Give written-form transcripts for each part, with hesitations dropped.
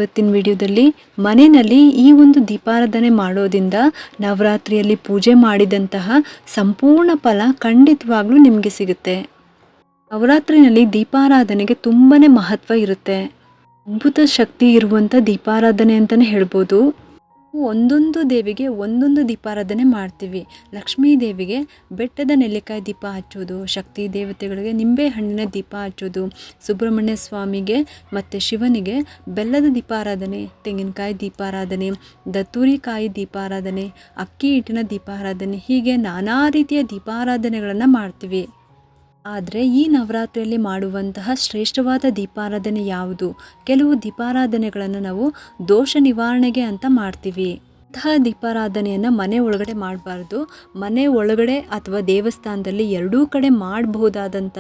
ಇವತ್ತಿನ ವಿಡಿಯೋದಲ್ಲಿ ಮನೆಯಲ್ಲಿ ಈ ಒಂದು ದೀಪಾರಾಧನೆ ಮಾಡೋದ್ರಿಂದ ನವರಾತ್ರಿಯಲ್ಲಿ ಪೂಜೆ ಮಾಡಿದಂತಹ ಸಂಪೂರ್ಣ ಫಲ ಖಂಡಿತವಾಗ್ಲೂ ನಿಮಗೆ ಸಿಗುತ್ತೆ. ನವರಾತ್ರಿಯಲ್ಲಿ ದೀಪಾರಾಧನೆಗೆ ತುಂಬಾ ಮಹತ್ವ ಇರುತ್ತೆ. ಅದ್ಭುತ ಶಕ್ತಿ ಇರುವಂಥ ದೀಪಾರಾಧನೆ ಅಂತಲೇ ಹೇಳ್ಬೋದು. ಒಂದೊಂದು ದೇವಿಗೆ ಒಂದೊಂದು ದೀಪಾರಾಧನೆ ಮಾಡ್ತೀವಿ. ಲಕ್ಷ್ಮೀ ದೇವಿಗೆ ಬೆಟ್ಟದ ನೆಲ್ಲಿಕಾಯಿ ದೀಪ ಹಚ್ಚೋದು, ಶಕ್ತಿ ದೇವತೆಗಳಿಗೆ ನಿಂಬೆ ಹಣ್ಣಿನ ದೀಪ ಹಚ್ಚೋದು, ಸುಬ್ರಹ್ಮಣ್ಯ ಸ್ವಾಮಿಗೆ ಮತ್ತು ಶಿವನಿಗೆ ಬೆಲ್ಲದ ದೀಪಾರಾಧನೆ, ತೆಂಗಿನಕಾಯಿ ದೀಪಾರಾಧನೆ, ದತ್ತೂರಿಕಾಯಿ ದೀಪಾರಾಧನೆ, ಅಕ್ಕಿ ಹಿಟ್ಟಿನ ದೀಪಾರಾಧನೆ, ಹೀಗೆ ನಾನಾ ರೀತಿಯ ದೀಪಾರಾಧನೆಗಳನ್ನು ಮಾಡ್ತೀವಿ. ಆದರೆ ಈ ನವರಾತ್ರಿಯಲ್ಲಿ ಮಾಡುವಂತಹ ಶ್ರೇಷ್ಠವಾದ ದೀಪಾರಾಧನೆ ಯಾವುದು? ಕೆಲವು ದೀಪಾರಾಧನೆಗಳನ್ನು ನಾವು ದೋಷ ನಿವಾರಣೆಗೆ ಅಂತ ಮಾಡ್ತೀವಿ. ಇಂತಹ ದೀಪಾರಾಧನೆಯನ್ನು ಮನೆ ಒಳಗಡೆ ಮಾಡಬಾರ್ದು. ಮನೆ ಒಳಗಡೆ ಅಥವಾ ದೇವಸ್ಥಾನದಲ್ಲಿ ಎರಡೂ ಕಡೆ ಮಾಡಬಹುದಾದಂಥ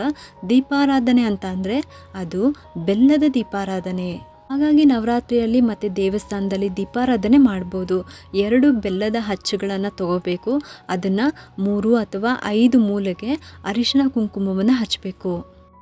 ದೀಪಾರಾಧನೆ ಅಂತ ಅಂದರೆ ಅದು ಬೆಲ್ಲದ ದೀಪಾರಾಧನೆ. ಹಾಗಾಗಿ ನವರಾತ್ರಿಯಲ್ಲಿ ಮತ್ತು ದೇವಸ್ಥಾನದಲ್ಲಿ ದೀಪಾರಾಧನೆ ಮಾಡ್ಬೋದು. 2 ಬೆಲ್ಲದ ಹಚ್ಚುಗಳನ್ನು ತಗೋಬೇಕು. ಅದನ್ನು 3 ಅಥವಾ 5 ಮೂಲೆಗೆ ಅರಿಶಿನ ಕುಂಕುಮವನ್ನು ಹಚ್ಚಬೇಕು.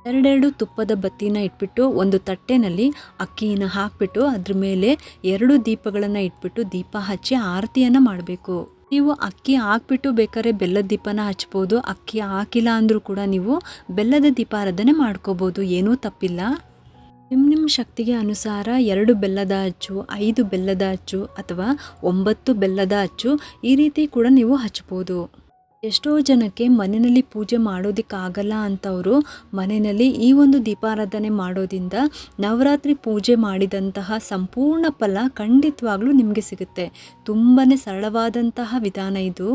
2 ತುಪ್ಪದ ಬತ್ತಿನ ಇಟ್ಬಿಟ್ಟು ಒಂದು ತಟ್ಟೆನಲ್ಲಿ ಅಕ್ಕಿಯನ್ನು ಹಾಕಿಬಿಟ್ಟು ಅದ್ರ ಮೇಲೆ 2 ದೀಪಗಳನ್ನು ಇಟ್ಬಿಟ್ಟು ದೀಪ ಹಚ್ಚಿ ಆರತಿಯನ್ನು ಮಾಡಬೇಕು. ನೀವು ಅಕ್ಕಿ ಹಾಕ್ಬಿಟ್ಟು ಬೇಕಾದ್ರೆ ಬೆಲ್ಲದ ದೀಪನ ಹಚ್ಬೋದು. ಅಕ್ಕಿ ಹಾಕಿಲ್ಲ ಅಂದರೂ ಕೂಡ ನೀವು ಬೆಲ್ಲದ ದೀಪಾರಾಧನೆ ಮಾಡ್ಕೋಬೋದು, ಏನೂ ತಪ್ಪಿಲ್ಲ. ನಿಮ್ಮ ಶಕ್ತಿಗೆ ಅನುಸಾರ 2 ಬೆಲ್ಲದ ಅಚ್ಚು, 5 ಬೆಲ್ಲದ ಅಚ್ಚು ಅಥವಾ 9 ಬೆಲ್ಲದ ಅಚ್ಚು ಈ ರೀತಿ ಕೂಡ ನೀವು ಹಚ್ಬೋದು. ಎಷ್ಟೋ ಜನಕ್ಕೆ ಮನೆಯಲ್ಲಿ ಪೂಜೆ ಮಾಡೋದಕ್ಕಾಗಲ್ಲ ಅಂತವರು ಮನೆಯಲ್ಲಿ ಈ ಒಂದು ದೀಪಾರಾಧನೆ ಮಾಡೋದ್ರಿಂದ ನವರಾತ್ರಿ ಪೂಜೆ ಮಾಡಿದಂತಹ ಸಂಪೂರ್ಣ ಫಲ ಖಂಡಿತವಾಗ್ಲೂ ನಿಮಗೆ ಸಿಗುತ್ತೆ. ತುಂಬಾ ಸರಳವಾದಂತಹ ವಿಧಾನ ಇದು.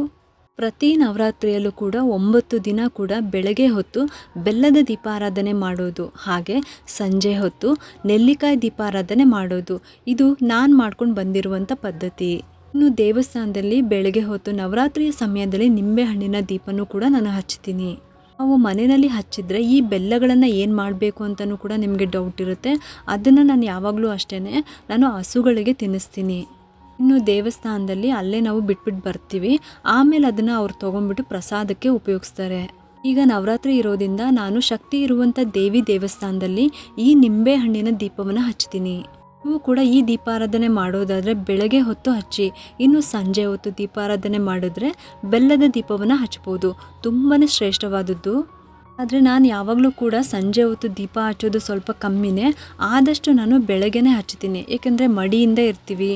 ಪ್ರತಿ ನವರಾತ್ರಿಯಲ್ಲೂ ಕೂಡ 9 ದಿನ ಕೂಡ ಬೆಳಗ್ಗೆ ಹೊತ್ತು ಬೆಲ್ಲದ ದೀಪಾರಾಧನೆ ಮಾಡೋದು, ಹಾಗೆ ಸಂಜೆ ಹೊತ್ತು ನೆಲ್ಲಿಕಾಯಿ ದೀಪಾರಾಧನೆ ಮಾಡೋದು. ಇದು ನಾನು ಮಾಡ್ಕೊಂಡು ಬಂದಿರುವಂಥ ಪದ್ಧತಿ. ಇನ್ನು ದೇವಸ್ಥಾನದಲ್ಲಿ ಬೆಳಗ್ಗೆ ಹೊತ್ತು ನವರಾತ್ರಿಯ ಸಮಯದಲ್ಲಿ ನಿಂಬೆ ಹಣ್ಣಿನ ದೀಪನೂ ಕೂಡ ನಾನು ಹಚ್ತೀನಿ. ನಾವು ಮನೆಯಲ್ಲಿ ಹಚ್ಚಿದ್ರೆ ಈ ಬೆಲ್ಲಗಳನ್ನು ಏನು ಮಾಡಬೇಕು ಅಂತಲೂ ಕೂಡ ನಿಮಗೆ ಡೌಟ್ ಇರುತ್ತೆ. ಅದನ್ನು ನಾನು ಯಾವಾಗಲೂ ಅಷ್ಟೇ ನಾನು ಹಸುಗಳಿಗೆ ತಿನ್ನಿಸ್ತೀನಿ. ಇನ್ನು ದೇವಸ್ಥಾನದಲ್ಲಿ ಅಲ್ಲೇ ನಾವು ಬಿಟ್ಬಿಟ್ಟು ಬರ್ತೀವಿ. ಆಮೇಲೆ ಅದನ್ನು ಅವ್ರು ತೊಗೊಂಡ್ಬಿಟ್ಟು ಪ್ರಸಾದಕ್ಕೆ ಉಪಯೋಗಿಸ್ತಾರೆ. ಈಗ ನವರಾತ್ರಿ ಇರೋದ್ರಿಂದ ನಾನು ಶಕ್ತಿ ಇರುವಂಥ ದೇವಿ ದೇವಸ್ಥಾನದಲ್ಲಿ ಈ ನಿಂಬೆ ಹಣ್ಣಿನ ದೀಪವನ್ನು ಹಚ್ತೀನಿ. ನೀವು ಕೂಡ ಈ ದೀಪಾರಾಧನೆ ಮಾಡೋದಾದರೆ ಬೆಳಗ್ಗೆ ಹೊತ್ತು ಹಚ್ಚಿ. ಇನ್ನು ಸಂಜೆ ಹೊತ್ತು ದೀಪಾರಾಧನೆ ಮಾಡಿದ್ರೆ ಬೆಲ್ಲದ ದೀಪವನ್ನು ಹಚ್ಬೋದು. ತುಂಬಾ ಶ್ರೇಷ್ಠವಾದದ್ದು. ಆದರೆ ನಾನು ಯಾವಾಗಲೂ ಕೂಡ ಸಂಜೆ ಹೊತ್ತು ದೀಪ ಹಚ್ಚೋದು ಸ್ವಲ್ಪ ಕಮ್ಮಿನೇ. ಆದಷ್ಟು ನಾನು ಬೆಳಗ್ಗೆನೇ ಹಚ್ತೀನಿ. ಏಕೆಂದರೆ ಮಡಿಯಿಂದ ಇರ್ತೀವಿ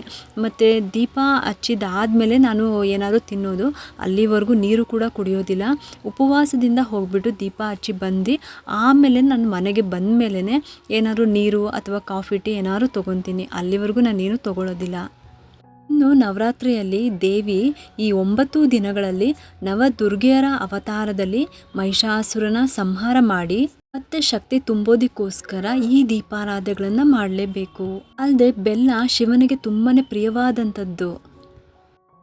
ಮತ್ತು ದೀಪ ಹಚ್ಚಿದಾದಮೇಲೆ ನಾನು ಏನಾದರೂ ತಿನ್ನೋದು. ಅಲ್ಲಿವರೆಗೂ ನೀರು ಕೂಡ ಕುಡಿಯೋದಿಲ್ಲ. ಉಪವಾಸದಿಂದ ಹೋಗ್ಬಿಟ್ಟು ದೀಪ ಹಚ್ಚಿ ಬಂದು ಆಮೇಲೆ ನಾನು ಮನೆಗೆ ಬಂದ ಮೇಲೇ ಏನಾದರೂ ನೀರು ಅಥವಾ ಕಾಫಿ ಟೀ ಏನಾದರೂ ತೊಗೊತೀನಿ. ಅಲ್ಲಿವರೆಗೂ ನಾನೇನು ತೊಗೊಳ್ಳೋದಿಲ್ಲ. ಇನ್ನು ನವರಾತ್ರಿಯಲ್ಲಿ ದೇವಿ ಈ 9 ದಿನಗಳಲ್ಲಿ ನವದುರ್ಗೆಯರ ಅವತಾರದಲ್ಲಿ ಮಹಿಷಾಸುರನ ಸಂಹಾರ ಮಾಡಿ ಮತ್ತೆ ಶಕ್ತಿ ತುಂಬೋದಕ್ಕೋಸ್ಕರ ಈ ದೀಪಾರಾಧನೆಗಳನ್ನು ಮಾಡಲೇಬೇಕು. ಅಲ್ಲದೆ ಬೆಲ್ಲ ಶಿವನಿಗೆ ತುಂಬಾ ಪ್ರಿಯವಾದಂಥದ್ದು.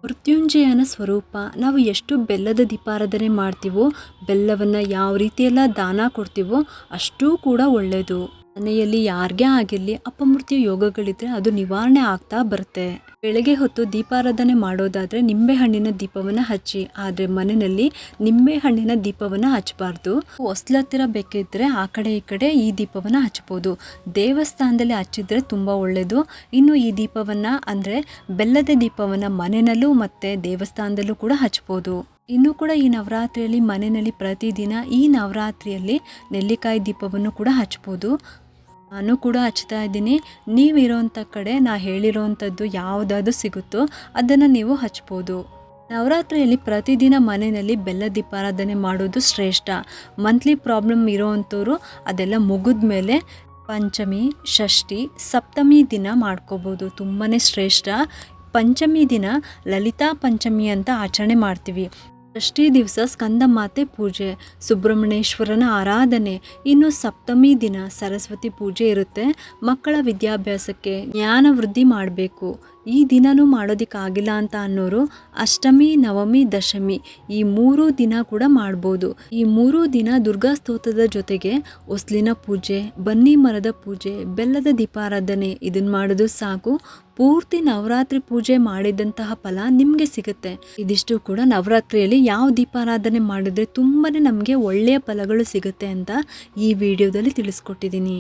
ಮೃತ್ಯುಂಜಯನ ಸ್ವರೂಪ. ನಾವು ಎಷ್ಟು ಬೆಲ್ಲದ ದೀಪಾರಾಧನೆ ಮಾಡ್ತೀವೋ, ಬೆಲ್ಲವನ್ನು ಯಾವ ರೀತಿಯೆಲ್ಲ ದಾನ ಕೊಡ್ತೀವೋ ಅಷ್ಟೂ ಕೂಡ ಒಳ್ಳೆಯದು. ಮನೆಯಲ್ಲಿ ಯಾರಿಗೇ ಆಗಿರಲಿ ಅಪಮೃತ್ಯು ಯೋಗಗಳಿದ್ರೆ ಅದು ನಿವಾರಣೆ ಆಗ್ತಾ ಬರುತ್ತೆ. ಬೆಳಗ್ಗೆ ಹೊತ್ತು ದೀಪಾರಾಧನೆ ಮಾಡೋದಾದರೆ ನಿಂಬೆ ಹಣ್ಣಿನ ದೀಪವನ್ನು ಹಚ್ಚಿ. ಆದರೆ ಮನೆಯಲ್ಲಿ ನಿಂಬೆ ಹಣ್ಣಿನ ದೀಪವನ್ನು ಹಚ್ಚಬಾರ್ದು. ಹೊಸ್ಲತ್ತಿರ ಬೇಕಿದ್ರೆ ಆ ಕಡೆ ಈ ಕಡೆ ಈ ದೀಪವನ್ನು ಹಚ್ಬೋದು. ದೇವಸ್ಥಾನದಲ್ಲಿ ಹಚ್ಚಿದ್ರೆ ತುಂಬ ಒಳ್ಳೆಯದು. ಇನ್ನು ಈ ದೀಪವನ್ನು ಅಂದರೆ ಬೆಲ್ಲದ ದೀಪವನ್ನು ಮನೆಯಲ್ಲೂ ಮತ್ತು ದೇವಸ್ಥಾನದಲ್ಲೂ ಕೂಡ ಹಚ್ಬೋದು. ಇನ್ನೂ ಕೂಡ ಈ ನವರಾತ್ರಿಯಲ್ಲಿ ಮನೆಯಲ್ಲಿ ಪ್ರತಿದಿನ ಈ ನವರಾತ್ರಿಯಲ್ಲಿ ನೆಲ್ಲಿಕಾಯಿ ದೀಪವನ್ನು ಕೂಡ ಹಚ್ಬೋದು. ನಾನು ಕೂಡ ಹಚ್ತಾ ಇದ್ದೀನಿ. ನೀವಿರೋಂಥ ಕಡೆ ನಾ ಹೇಳಿರೋವಂಥದ್ದು ಯಾವುದಾದ್ರು ಸಿಗುತ್ತೋ ಅದನ್ನು ನೀವು ಹಚ್ಬೋದು. ನವರಾತ್ರಿಯಲ್ಲಿ ಪ್ರತಿದಿನ ಮನೆಯಲ್ಲಿ ಬೆಲ್ಲ ದೀಪಾರಾಧನೆ ಮಾಡೋದು ಶ್ರೇಷ್ಠ. ಮಂತ್ಲಿ ಪ್ರಾಬ್ಲಮ್ ಇರೋವಂಥವ್ರು ಅದೆಲ್ಲ ಮುಗಿದ ಮೇಲೆ ಪಂಚಮಿ, ಷಷ್ಠಿ, ಸಪ್ತಮಿ ದಿನ ಮಾಡ್ಕೋಬೋದು. ತುಂಬಾ ಶ್ರೇಷ್ಠ. ಪಂಚಮಿ ದಿನ ಲಲಿತಾ ಪಂಚಮಿ ಅಂತ ಆಚರಣೆ ಮಾಡ್ತೀವಿ. ಷಷ್ಠಿ ದಿವಸ ಸ್ಕಂದ ಮಾತೆ ಪೂಜೆ, ಸುಬ್ರಹ್ಮಣ್ಯೇಶ್ವರನ ಆರಾಧನೆ. ಇನ್ನು ಸಪ್ತಮಿ ದಿನ ಸರಸ್ವತಿ ಪೂಜೆ ಇರುತ್ತೆ. ಮಕ್ಕಳ ವಿದ್ಯಾಭ್ಯಾಸಕ್ಕೆ ಜ್ಞಾನ ವೃದ್ಧಿ ಮಾಡಬೇಕು. ಈ ದಿನನೂ ಮಾಡೋದಕ್ಕಾಗಿಲ್ಲ ಅಂತ ಅನ್ನೋರು ಅಷ್ಟಮಿ, ನವಮಿ, ದಶಮಿ ಈ 3 ದಿನ ಕೂಡ ಮಾಡ್ಬೋದು. ಈ 3 ದಿನ ದುರ್ಗಾ ಸ್ತೋತ್ರದ ಜೊತೆಗೆ ಹೊಸ್ಲಿನ ಪೂಜೆ, ಬನ್ನಿ ಮರದ ಪೂಜೆ, ಬೆಲ್ಲದ ದೀಪಾರಾಧನೆ ಇದನ್ನು ಮಾಡೋದು ಸಾಕು. ಪೂರ್ತಿ ನವರಾತ್ರಿ ಪೂಜೆ ಮಾಡಿದಂತಹ ಫಲ ನಿಮಗೆ ಸಿಗುತ್ತೆ. ಇದಿಷ್ಟು ಕೂಡ ನವರಾತ್ರಿಯಲ್ಲಿ ಯಾವ ದೀಪಾರಾಧನೆ ಮಾಡಿದ್ರೆ ತುಂಬಾ ನಮಗೆ ಒಳ್ಳೆಯ ಫಲಗಳು ಸಿಗುತ್ತೆ ಅಂತ ಈ ವಿಡಿಯೋದಲ್ಲಿ ತಿಳಿಸ್ಕೊಟ್ಟಿದ್ದೀನಿ.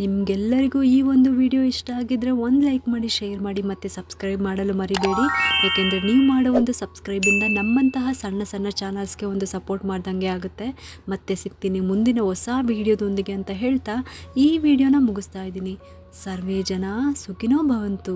ನಿಮಗೆಲ್ಲರಿಗೂ ಈ ಒಂದು ವಿಡಿಯೋ ಇಷ್ಟ ಆಗಿದ್ದರೆ ಒಂದು ಲೈಕ್ ಮಾಡಿ, ಶೇರ್ ಮಾಡಿ ಮತ್ತು ಸಬ್ಸ್ಕ್ರೈಬ್ ಮಾಡಲು ಮರಿಬೇಡಿ. ಏಕೆಂದರೆ ನೀವು ಮಾಡೋ ಒಂದು ಸಬ್ಸ್ಕ್ರೈಬಿಂದ ನಮ್ಮಂತಹ ಸಣ್ಣ ಸಣ್ಣ ಚಾನಲ್ಸ್ಗೆ ಒಂದು ಸಪೋರ್ಟ್ ಮಾಡ್ದಂಗೆ ಆಗುತ್ತೆ. ಮತ್ತೆ ಸಿಗ್ತೀನಿ ಮುಂದಿನ ಹೊಸ ವಿಡಿಯೋದೊಂದಿಗೆ ಅಂತ ಹೇಳ್ತಾ ಈ ವಿಡಿಯೋನ ಮುಗಿಸ್ತಾ ಇದ್ದೀನಿ. ಸರ್ವೇ ಜನ ಸುಖಿನೋ ಭವಂತು.